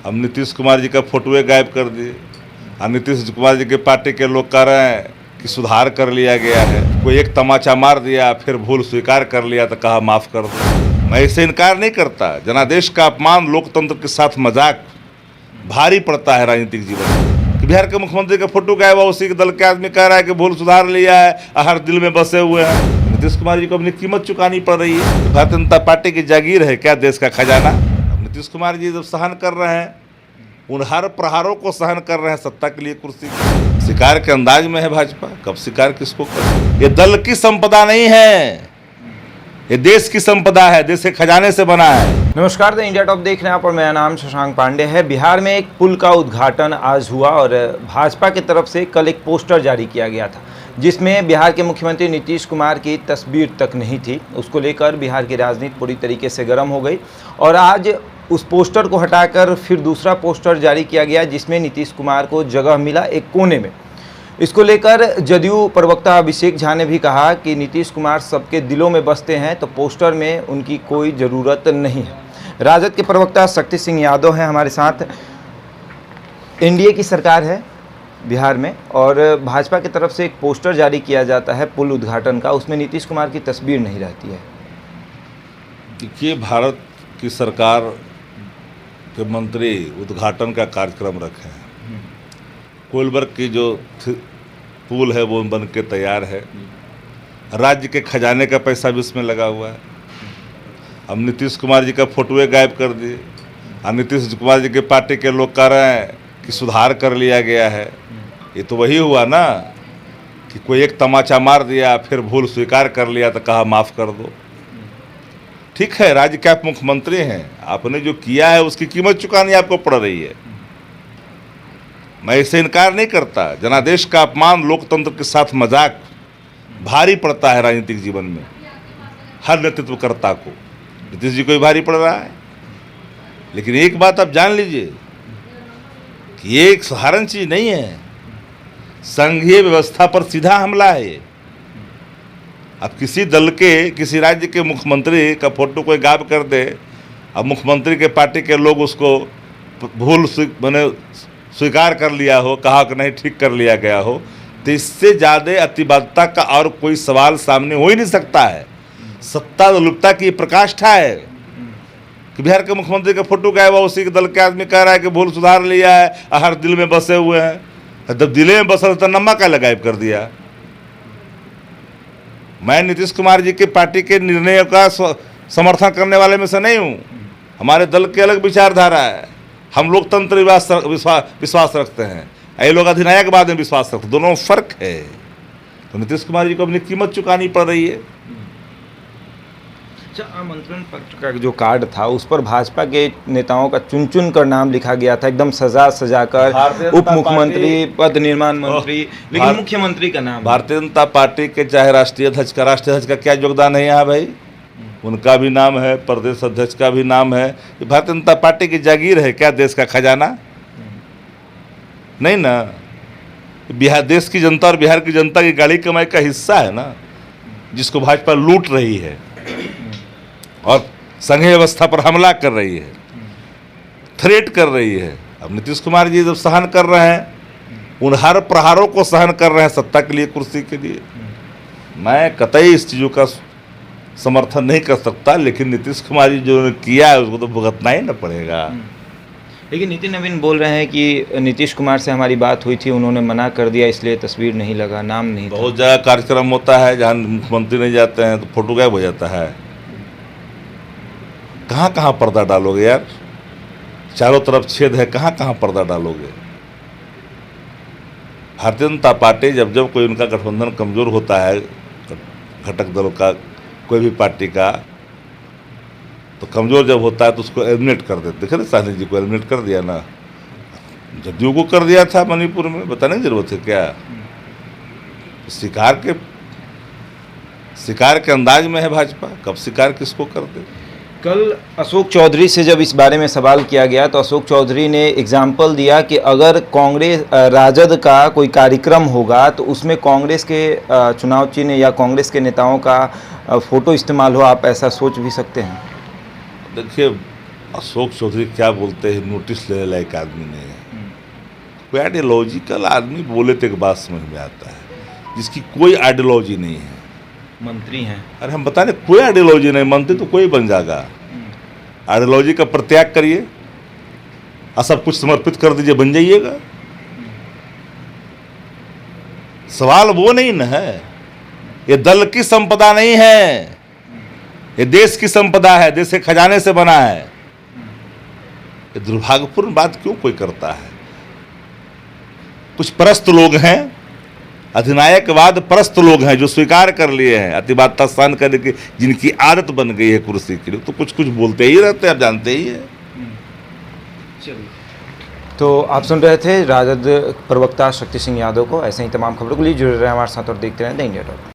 हम नीतीश कुमार जी का फोटोए गायब कर दिए और नीतीश कुमार जी के पार्टी के लोग कह रहे हैं कि सुधार कर लिया गया है। कोई एक तमाचा मार दिया, फिर भूल स्वीकार कर लिया तो कहा माफ़ कर दो। मैं इससे इनकार नहीं करता। जनादेश का अपमान, लोकतंत्र के साथ मजाक भारी पड़ता है राजनीतिक जीवन में। कि बिहार के मुख्यमंत्री का फोटो गायब हुआ, उसी के दल के आदमी कह रहा है कि भूल सुधार लिया है, हर दिल में बसे हुए हैं। नीतीश कुमार जी को अपनी कीमत चुकानी पड़ रही है। भारतीय जनता पार्टी की जागीर है क्या देश का खजाना? अब नीतीश कुमार जी जब सहन कर रहे हैं, उन हर प्रहारों को सहन कर रहे हैं सत्ता के लिए, कुर्सी की। शिकार के अंदाज में है भाजपा। कब शिकार किसको कर? ये दल की संपदा नहीं है, ये देश की संपदा है, देश के खजाने से बना है। नमस्कार, द इंडिया टॉप देख रहे हैं आप और मेरा नाम शशांक पांडे है। बिहार में एक पुल का उद्घाटन आज हुआ और भाजपा की तरफ से कल एक पोस्टर जारी किया गया था जिसमें बिहार के मुख्यमंत्री नीतीश कुमार की तस्वीर तक नहीं थी। उसको लेकर बिहार की राजनीति पूरी तरीके से गर्म हो गई और आज उस पोस्टर को हटाकर फिर दूसरा पोस्टर जारी किया गया जिसमें नीतीश कुमार को जगह मिला एक कोने में। इसको लेकर जदयू प्रवक्ता अभिषेक झा ने भी कहा कि नीतीश कुमार सबके दिलों में बसते हैं तो पोस्टर में उनकी कोई ज़रूरत नहीं है। राजद के प्रवक्ता शक्ति सिंह यादव हैं हमारे साथ। एनडीए की सरकार है बिहार में और भाजपा की तरफ से एक पोस्टर जारी किया जाता है पुल उद्घाटन का, उसमें नीतीश कुमार की तस्वीर नहीं रहती है। देखिए, भारत की सरकार के मंत्री उद्घाटन का कार्यक्रम रखे हैं। कोलबर्ग की जो पुल है वो बन के तैयार है। राज्य के खजाने का पैसा भी इसमें लगा हुआ है। हम नीतीश कुमार जी का फोटोए गायब कर दिए और नीतीश कुमार जी के पार्टी के लोग कह रहे हैं कि सुधार कर लिया गया है। ये तो वही हुआ ना कि कोई एक तमाचा मार दिया, फिर भूल स्वीकार कर लिया तो कहा माफ़ कर दो। ठीक है, राज्य के आप मुख्यमंत्री हैं, आपने जो किया है उसकी कीमत चुकानी आपको पड़ रही है। मैं इससे इनकार नहीं करता। जनादेश का अपमान, लोकतंत्र के साथ मजाक भारी पड़ता है राजनीतिक जीवन में हर नेतृत्वकर्ता को। नीतीश जी को भी भारी पड़ रहा है। लेकिन एक बात आप जान लीजिए कि ये एक साधारण चीज़ नहीं है। संघीय व्यवस्था पर सीधा हमला है ये। अब किसी दल के, किसी राज्य के मुख्यमंत्री का फोटो कोई गायब कर दे, अब मुख्यमंत्री के पार्टी के लोग उसको भूल मैंने स्वीकार कर लिया हो, कहा कि नहीं ठीक कर लिया गया हो, तो इससे ज़्यादा अतिबादता का और कोई सवाल सामने हो ही नहीं सकता है। सत्ता लोलुपता की प्रकाष्ठा है कि बिहार के मुख्यमंत्री का फोटो गायब हुआ, उसी के दल के आदमी कह रहा है कि भूल सुधार लिया है, हर दिल में बसे हुए हैं। जब दिल में बसा तो नम्मा का गायब कर दिया। मैं नीतीश कुमार जी के पार्टी के निर्णयों का समर्थन करने वाले में से नहीं हूँ। हमारे दल की अलग विचारधारा है। हम लोकतंत्र विश्वास रखते हैं, ये लोग अधिनायकवाद में विश्वास रखते हैं। दोनों में फर्क है। तो नीतीश कुमार जी को अपनी कीमत चुकानी पड़ रही है। अच्छा, आमंत्रण पत्र का जो कार्ड था उस पर भाजपा के नेताओं का चुन चुन कर नाम लिखा गया था, एकदम सजा कर उप मुख्यमंत्री, पद निर्माण मंत्री, लेकिन मुख्यमंत्री का नाम। भारतीय जनता पार्टी के चाहे राष्ट्रीय अध्यक्ष का क्या योगदान है यहाँ भाई? उनका भी नाम है, प्रदेश अध्यक्ष का भी नाम है। ये भारतीय जनता पार्टी की जागीर है क्या देश का खजाना? नहीं ना। बिहार देश की जनता और बिहार की जनता की गाड़ी कमाई का हिस्सा है ना, जिसको भाजपा लूट रही है और संघीय व्यवस्था पर हमला कर रही है, थ्रेट कर रही है। अब नीतीश कुमार जी जब सहन कर रहे हैं, उन हर प्रहारों को सहन कर रहे हैं सत्ता के लिए, कुर्सी के लिए, मैं कतई इस चीज़ों का समर्थन नहीं कर सकता। लेकिन नीतीश कुमार जी जो किया है उसको तो भुगतना ही ना पड़ेगा। लेकिन नितिन नवीन बोल रहे हैं कि नीतीश कुमार से हमारी बात हुई थी, उन्होंने मना कर दिया, इसलिए तस्वीर नहीं लगा, नाम नहीं था। बहुत जगह कार्यक्रम होता है जहाँ मुख्यमंत्री नहीं जाते हैं तो फोटो गायब हो जाता है। कहाँ कहाँ पर्दा डालोगे यार? चारों तरफ छेद है, कहाँ कहाँ पर्दा डालोगे? भारतीय जनता पार्टी जब जब कोई उनका गठबंधन कमज़ोर होता है, घटक दलों का कोई भी पार्टी का, तो कमज़ोर जब होता है तो उसको एलिमिनेट कर देते। देखे ना, साहनी जी को एलिमिनेट कर दिया ना, जदयू को कर दिया था मणिपुर में, बताने की जरूरत है क्या? शिकार के अंदाज में है भाजपा। कब शिकार किसको कर दे? कल अशोक चौधरी से जब इस बारे में सवाल किया गया तो अशोक चौधरी ने एग्जाम्पल दिया कि अगर कांग्रेस राजद का कोई कार्यक्रम होगा तो उसमें कांग्रेस के चुनाव चिन्ह या कांग्रेस के नेताओं का फ़ोटो इस्तेमाल हो, आप ऐसा सोच भी सकते हैं? देखिए, अशोक चौधरी क्या बोलते हैं, नोटिस लेने लायक आदमी नहीं है। कोई आइडियोलॉजिकल आदमी बोले तो एक बात समझ में आता है, जिसकी कोई आइडियोलॉजी नहीं है। मंत्री हैं। अरे हम बता रहे कोई आइडियोलॉजी नहीं, मंत्री तो कोई बन जाएगा। आइडियोलॉजी का परित्याग करिए और सब कुछ समर्पित कर दीजिए, बन जाइएगा। सवाल वो नहीं न है, ये दल की संपदा नहीं है, ये देश की संपदा है, देश के खजाने से बना है। ये दुर्भाग्यपूर्ण बात क्यों कोई करता है? कुछ परस्त लोग हैं, अधिनायकवाद परस्त लोग हैं जो स्वीकार कर लिए हैं अतिवाद स्थान करने की, जिनकी आदत बन गई है कुर्सी के लिए, तो कुछ कुछ बोलते ही रहते हैं, आप जानते ही हैं। तो आप सुन रहे थे राजद प्रवक्ता शक्ति सिंह यादव को। ऐसे ही तमाम खबरों के लिए जुड़े रहे हमारे साथ और देखते रहें द इंडिया टॉक।